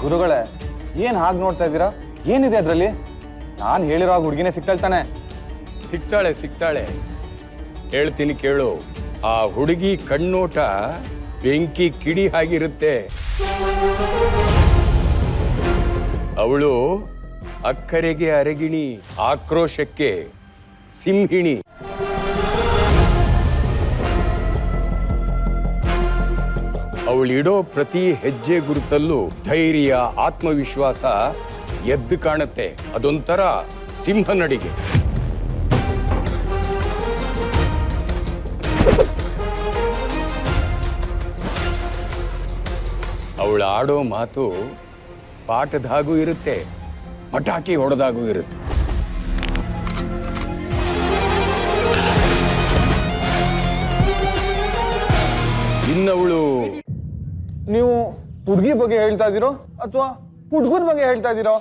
ಗುರುಗಳೇ, ಏನ್ ಹಾಗೆ ನೋಡ್ತಾ ಇದ್ದೀರಾ? ಏನಿದೆ ಅದ್ರಲ್ಲಿ? ನಾನು ಹೇಳಿರೋ ಹುಡುಗಿನೇ ಸಿಗ್ತಾಳ್ತಾನೆ. ಸಿಗ್ತಾಳೆ ಸಿಗ್ತಾಳೆ, ಹೇಳ್ತೀನಿ ಕೇಳು. ಆ ಹುಡುಗಿ ಕಣ್ಣೋಟ ಬೆಂಕಿ ಕಿಡಿ ಆಗಿರುತ್ತೆ. ಅವಳು ಅಕ್ಕರೆಗೆ ಅರಗಿಣಿ, ಆಕ್ರೋಶಕ್ಕೆ ಸಿಂಹಿಣಿ. ಅವಳಿಡೋ ಪ್ರತಿ ಹೆಜ್ಜೆ ಗುರುತಲ್ಲೂ ಧೈರ್ಯ, ಆತ್ಮವಿಶ್ವಾಸ ಎದ್ದು ಕಾಣುತ್ತೆ. ಅದೊಂಥರ ಸಿಂಹನಡಿಗೆ. ಅವಳು ಆಡೋ ಮಾತು ಪಾಠದಾಗೂ ಇರುತ್ತೆ, ಪಟಾಕಿ ಹೊಡೆದಾಗೂ ಇರುತ್ತೆ. ಇನ್ನವಳು ನೀವು ಹುಡುಗಿ ಬಗ್ಗೆ ಹೇಳ್ತಾ ಇದ್ದೀರೋ ಅಥವಾ ಹುಡುಗನ ಬಗ್ಗೆ ಹೇಳ್ತಾ ಇದ್ದೀರೋ?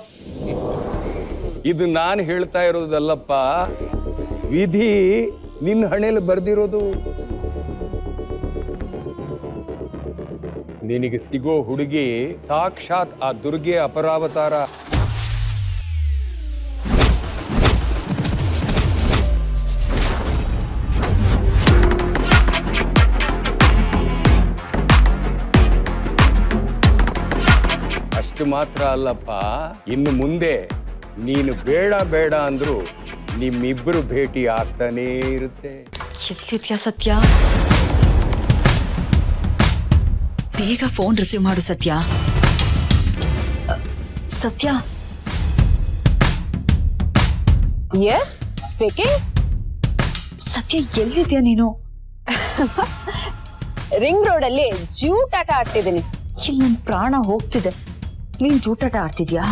ಇದು ನಾನು ಹೇಳ್ತಾ ಇರೋದಲ್ಲಪ್ಪ, ವಿಧಿ ನಿನ್ನ ಹಣೆಯಲ್ಲಿ ಬರ್ದಿರೋದು. ನಿನಗೆ ಸಿಗೋ ಹುಡುಗಿ ಸಾಕ್ಷಾತ್ ಆ ದುರ್ಗೆ ಅಪರಾವತಾರ. ಅಷ್ಟು ಮಾತ್ರ ಅಲ್ಲಪ್ಪ, ಇನ್ನು ಮುಂದೆ ನೀನು ಬೇಡ ಬೇಡ ಅಂದ್ರು ನಿಮ್ಮಿಬ್ಬರು ಭೇಟಿ ಆಗ್ತಾನೇ ಇರುತ್ತೆ. ಎಲ್ಲಿದ್ಯಾ ಸತ್ಯ? ಬೇಗ ಫೋನ್ ರಿಸೀವ್ ಮಾಡು ಸತ್ಯ. ಸತ್ಯ. Yes speaking. ಸತ್ಯ ಎಲ್ಲಿದ್ಯಾ ನೀನು? ರಿಂಗ್ ರೋಡ್ ಅಲ್ಲಿ ಜೂಟಾಟ ಆಡ್ತಿದ್ದೀನಿ. ಇಲ್ಲಿ ನನ್ ಪ್ರಾಣ ಹೋಗ್ತಿದೆ, ನೀನ್ ಜೂಟಾಟ ಆಡ್ತಿದ್ಯಾ?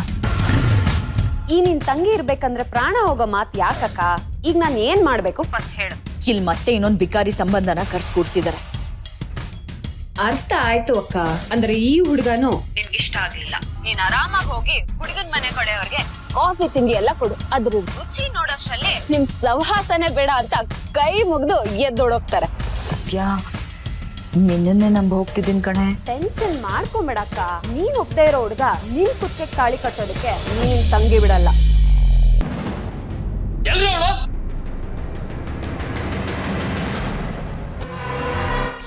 ಈ ನಿನ್ ತಂಗಿ ಇರ್ಬೇಕಂದ್ರೆ ಪ್ರಾಣ ಹೋಗೋ ಮಾತ್ ಯಾಕಕ್ಕ? ಈಗ ನಾನು ಏನ್ ಮಾಡ್ಬೇಕು ಫಸ್ಟ್ ಹೇಳು. ಇಲ್ಲಿ ಮತ್ತೆ ಇನ್ನೊಂದ್ ಬಿಕಾರಿ ಸಂಬಂಧನ ಕರ್ಸ್ಕೂಡ್ಸಿದಾರೆ. ಅರ್ಥ ಆಯ್ತು ಅಕ್ಕ. ಅಂದ್ರೆ ಈ ಹುಡುಗನು ನಿನ್ಗೆ ಇಷ್ಟ ಆಗ್ಲಿಲ್ಲ. ನೀನ್ ಆರಾಮಾಗಿ ಹೋಗಿ ಹುಡುಗನ್ ಮನೆ ಕಡೆಯವ್ರಿಗೆ ಕಾಫಿ ತಿಂಡಿ ಎಲ್ಲ ಕೊಡು. ಅದ್ರ ರುಚಿ ನೋಡೋಷ್ಟ್ರಲ್ಲಿ ನಿಮ್ ಸಹವಾಸನೆ ಬೇಡ ಅಂತ ಕೈ ಮುಗ್ದು ಎದ್ದೊಡೋಗ್ತಾರೆ. ಸತ್ಯ, ನಿನ್ನೆ ನಂಬ ಹೋಗ್ತಿದ್ದೀನಿ ಕಣೆ. ಟೆನ್ಷನ್ ಮಾಡ್ಕೊಂಬೇಡಕ್ಕ. ನೀನ್ ಒಪ್ದೇ ಇರೋ ಹುಡುಗ ನಿನ್ ಕುತ್ತಿಗೆ ತಾಳಿ ಕಟ್ಟೋದಕ್ಕೆ ನೀನ್ ತಂಗಿ ಬಿಡಲ್ಲ.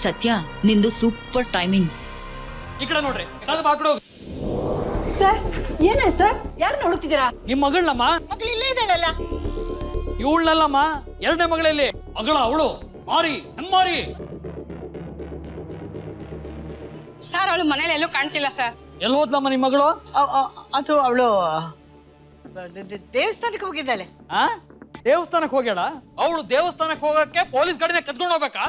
ಸತ್ಯ, ನಿಂದು ಸೂಪರ್ ಟೈಮಿಂಗ್. ಈ ಕಡೆ ನೋಡ್ರಿ, ಬಾಕ್ಡು. ಸರ್ ಏನಾಯ್ತು ಸರ್? ಯಾರನ್ನ ಹುಡುಕ್ತಿದ್ದೀರಾ? ನಿಮ್ ಮಗಳಮ್ಮ. ಮಗಳು ಇಲ್ಲೇ ಇದ್ದಾಳಲ್ಲ. ಇವಳಲ್ಲಮ್ಮ, ಎರಡನೇ ಮಗಳಲ್ಲಿ ಮಗಳ ಅವಳು. ಮಾರಿ ಮಾರಿ. ಸರ್ ಅವಳು ಮನೇಲಿ ಎಲ್ಲೂ ಕಾಣ್ತಿಲ್ಲ ಸರ್. ಎಲ್ಲಿ ಹೋದ್ಲಮ್ಮ ನಿಮ್ ಮಗಳು? ಅದು ಅವಳು ದೇವಸ್ಥಾನಕ್ಕೆ ಹೋಗಿದ್ದಾಳೆ. ಆ ದೇವಸ್ಥಾನಕ್ಕೆ ಹೋಗ್ಯಾಳ? ಅವಳು ದೇವಸ್ಥಾನಕ್ಕೆ ಹೋಗಕ್ಕೆ ಪೊಲೀಸ್ ಗಾಡಿನ ಕತ್ಕೊಂಡು ಹೋಗ್ಬೇಕಾ?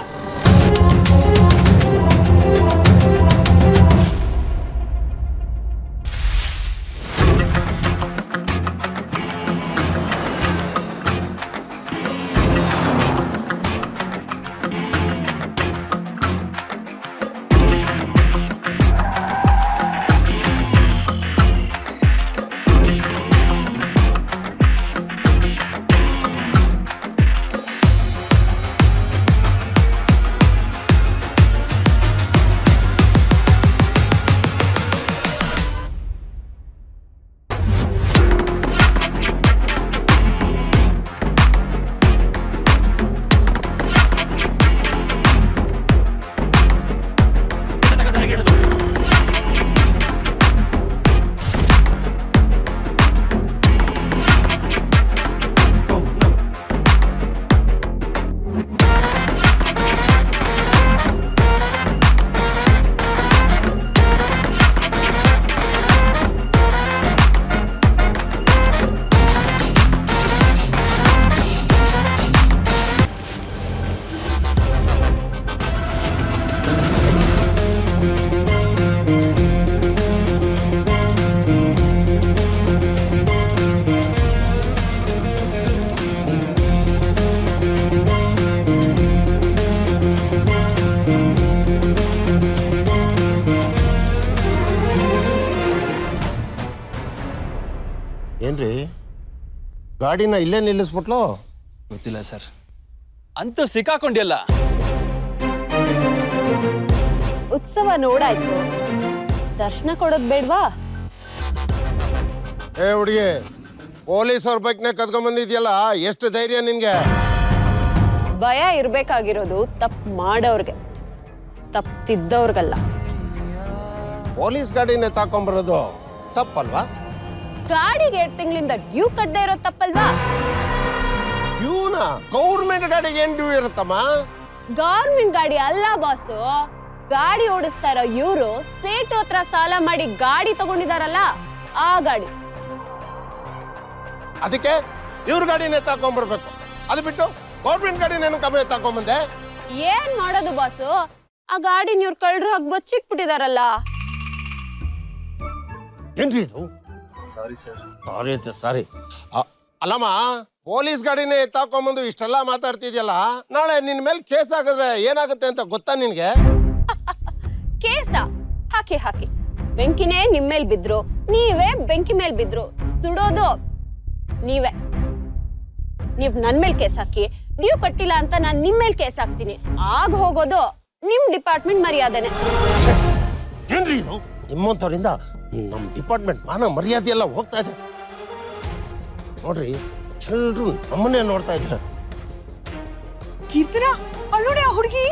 ಏನ್ರಿ ಗಾಡಿನ ಇಲ್ಲೇ ನಿಲ್ಲಿಸ್ಬಿಟ್ಲು? ಗೊತ್ತಿಲ್ಲ ಸರ್. ಅಂತೂ ಸಿಕ್ಕಾಕೊಂಡಿಲ್ಲ. ಉತ್ಸವ ನೋಡಾಯ್ತು, ದರ್ಶನ ಕೊಡೋದ್ ಬೇಡ್ವಾ? ಏ ಹುಡುಗಿ, ಪೊಲೀಸವ್ರ ಬೈಕ್ನ ಕದ್ಕೊಂಡ್ಬಂದಿದ್ಯಲ್ಲ, ಎಷ್ಟು ಧೈರ್ಯ ನಿನ್ಗೆ? ಭಯ ಇರ್ಬೇಕಾಗಿರೋದು ತಪ್ಪು ಮಾಡೋರ್ಗೆ, ತಪ್ಪು ತಿದ್ದವ್ರಿಗಲ್ಲ. ಪೊಲೀಸ್ ಗಾಡಿನ ತಾಕೊಂಬರೋದು ತಪ್ಪಲ್ವಾ? ಗಾಡಿಗೆ 2 ತಿಂಗಳಿಂದ ಡ್ಯೂ ಕಟ್ಟದೆ ಇರೋದು ತಪ್ಪಲ್ವಾ? ಇವನ ಗೌರ್ಮೆಂಟ್ ಗಾಡಿಗೆ ಏನ್ ಡ್ಯೂ ಇರುತ್ತಮ್ಮ? ಗೌರ್ಮೆಂಟ್ ಗಾಡಿ ಅಲ್ಲ ಬಾಸು, ಗಾಡಿ ಓಡಿಸ್ತಾ ಇರೋ ಇವ್ರು ಸೇಟು ಹತ್ರ ಸಾಲ ಮಾಡಿ ಗಾಡಿ ತಗೊಂಡಿದಾರಲ್ಲ, ಆ ಗಾಡಿ. ಅದಕ್ಕೆ ಇವ್ರ ಗಾಡಿನೇ ತಾಕೊಂಬರ್ಬೇಕು. ಅದು ಬಿಟ್ಟು ಗೌರ್ಮೆಂಟ್ ಗಾಡಿ ನಾನು ಕಮ್ಮಿ ತಾಕೊಂಬಂದೆ. ಏನ್ ಮಾಡೋದು ಬಾಸು, ಆ ಗಾಡಿನ ಇವ್ರು ಕಳ್ರು ಹಾಕಿ ಬಚ್ಚಿಟ್ಬಿಟ್ಟಿದಾರಲ್ಲ. ಏನ್ರಿ ಇದು? ಸಾರಿ. ಅಲ್ಲಮ್ಮ, ಪೊಲೀಸ್ ಗಾಡಿನೇ ಎತ್ತಾಕೊಂಬಂದು ಇಷ್ಟೆಲ್ಲ ಮಾತಾಡ್ತಿದ್ಯಲ್ಲ, ನಾಳೆ ನಿನ್ ಮೇಲೆ ಕೇಸ್ ಆಗಿದ್ರೆ ಏನಾಗುತ್ತೆ ಅಂತ ಗೊತ್ತಾ ನಿನ್ಗೆ? ಕೇಸ ಹಾಕಿ ಬೆಂಕಿನೇ ನಿಮ್ಮೇಲ್ ಬಿದ್ರು, ನೀವೇ ಬೆಂಕಿ ಮೇಲ್ ಬಿದ್ರು, ಸುಡೋದು ನೀವೇ. ನೀವ್ ನನ್ ಮೇಲ್ ಕೇಸ್ ಹಾಕಿ, ಡ್ಯೂ ಕಟ್ಟಿಲ್ಲ ಅಂತ ನಾನ್ ನಿಮ್ ಮೇಲ್ ಕೇಸ್ ಹಾಕ್ತೀನಿ. ಆಗ ಹೋಗೋದು ನಿಮ್ ಡಿಪಾರ್ಟ್ಮೆಂಟ್ ಮರ್ಯಾದೆನೆ. ಏನ್ರಿ ಇದು? ನಿಮ್ಮಂಥವ್ರಿಂದ ನಮ್ಮ ಡಿಪಾರ್ಟ್ಮೆಂಟ್ ಮಾನ ಮರ್ಯಾದೆ ಎಲ್ಲ ಹೋಗ್ತಾ ಇದೆ ನೋಡ್ರಿ. ಎಲ್ರು ನಮ್ಮನ್ನೇ ನೋಡ್ತಾ ಇದ್ದಾರೆ. ಕೀರ್ತನ, ಅಲ್ಲೋಡೆ ಆ ಹುಡುಗಿ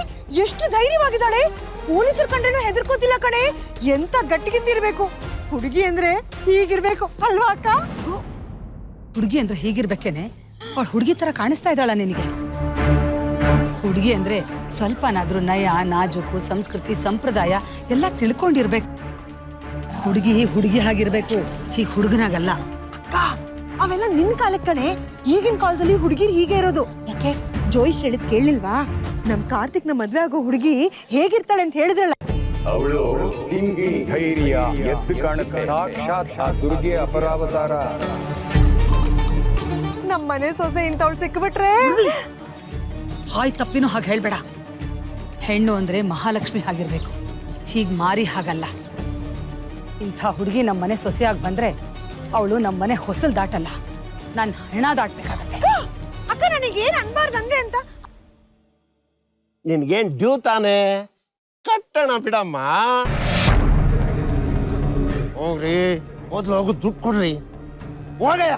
ಎಷ್ಟು ಧೈರ್ಯವಾಗಿದ್ದಾಳೆ. ಪೊಲೀಸರು ಕಂಡ್ರೇನು ಹೆದರ್ಕೋತಿಲ್ಲ ಕಣೆ. ಎಂತ ಗಟ್ಟಿಗಿಂದಿರ್ಬೇಕು. ಹುಡುಗಿ ಅಂದ್ರೆ ಹೀಗಿರ್ಬೇಕು ಅಲ್ವಾ ಅಕ್ಕ? ಹುಡುಗಿ ಅಂದ್ರೆ ಹೀಗಿರ್ಬೇಕೇನೆ. ಅವಳು ಹುಡುಗಿ ತರ ಕಾಣಿಸ್ತಾ ಇದ್ದಾಳ ನಿನಗೆ? ಹುಡುಗಿ ಅಂದ್ರೆ ಸ್ವಲ್ಪನಾದ್ರೂ ನಯ, ನಾಜೂಕು, ಸಂಸ್ಕೃತಿ, ಸಂಪ್ರದಾಯ ಎಲ್ಲ ತಿಳ್ಕೊಂಡಿರ್ಬೇಕು. ಹುಡುಗಿ ಹಾಗಿರ್ಬೇಕು, ಹೀಗೆ ಹುಡುಗನಾಗಲ್ಲ. ಅಕ್ಕ, ಅವೆಲ್ಲ ನಿನ್ ಕಾಲಕ್ಕೆ ಕಣೆ. ಈಗಿನ ಕಾಲದಲ್ಲಿ ಹುಡುಗಿರು ಹೀಗೆ ಇರೋದು. ಯಾಕೆ ಜೋಯಿಸ್ ಹೇಳಿದ್ ಕೇಳಿಲ್ವಾ? ನಮ್ ಕಾರ್ತಿಕ್ ನ ಮದ್ವೆ ಆಗೋ ಹುಡುಗಿ ಹೇಗಿರ್ತಾಳೆ ಅಂತ ಹೇಳಿದ್ರಲ್ಲ. ಅವಳು ಸಿಂಗಿ ಧೈರ್ಯ ಎದ್ದು ಕಾಣುತ್ತೆ. ಸಾಕ್ಷಾತ್ ಆ ದುರ್ಗೆ ಅಪರಾವತಾರ. ನಮ್ ಮನೆ ಸೊಸೆ ಇಂಥವ್ಳು ಸಿಕ್ಬಿಟ್ರೆ ಹಾಯ್ ತಪ್ಪಿನೂ ಹಾಗೆ ಹೇಳ್ಬೇಡ. ಹೆಣ್ಣು ಅಂದ್ರೆ ಮಹಾಲಕ್ಷ್ಮಿ ಆಗಿರ್ಬೇಕು, ಹೀಗ್ ಮಾರಿ ಹಾಗಲ್ಲ. ಇಂಥ ಹುಡುಗಿ ನಮ್ಮನೆ ಸೊಸೆಯಾಗಿ ಬಂದ್ರೆ ಅವಳು ನಮ್ಮನೆ ಹೊಸಲ್ ದಾಟಲ್ಲ, ನಾನು ಹೆಣ ದಾಟ್ಬೇಕಾಗತ್ತೆ. ಅಕ್ಕ, ನನಗೇನ್ ಅನ್ಬಾರ್ದಂಗೆ ಅಂತ. ನಿನ್ಗೇನ್ ಡ್ಯೂ ತಾನೆ, ಕಟ್ಟಣ ಬಿಡಮ್ಮ. ಹೋಗ್ರಿ, ಮೊದ್ಲು ಹೋಗು, ದುಡ್ಡು ಕೊಡ್ರಿ, ಹೋಗಯ್ಯ.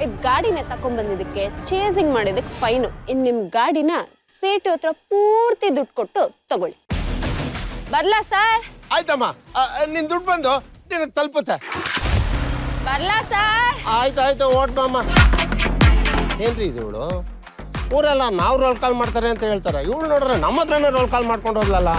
ಇದ್ ಗಾಡಿನ ತಕೊಂಡ್ಬಂದಿದ್ದಕ್ಕೆ, ಚೇಸಿಂಗ್ ಮಾಡಿದಕ್ಕೆ ಫೈನು. ಇನ್ ನಿಮ್ ಗಾಡಿನ ಸೇಟು ಹತ್ರ ಪೂರ್ತಿ ದುಡ್ಡು ಕೊಟ್ಟು ತಗೊಳ್ಳಿ. ಬರ್ಲಾ ಸರ್? ಆಯ್ತಮ್ಮ, ನಿನ್ ದುಡ್ಡು ಬಂದು ನಿನಗೆ ತಲುಪುತ್ತೆ. ಬರ್ಲಾ ಸರ್? ಆಯ್ತು ಓಟ್ ಬಾಮ್ಮ. ಏನ್ರಿ ಇದು? ಇವಳು ಊರೆಲ್ಲ ನಾವು ರೋಲ್ ಕಾಲ್ ಮಾಡ್ತಾರೆ ಅಂತ ಹೇಳ್ತಾರೆ, ಇವಳು ನೋಡ್ರೆ ನಮ್ಮ ಹತ್ರನೇ ರೋಲ್ ಕಾಲ್ ಮಾಡ್ಕೊಂಡು ಹೋದ್ಲಲ್ಲ.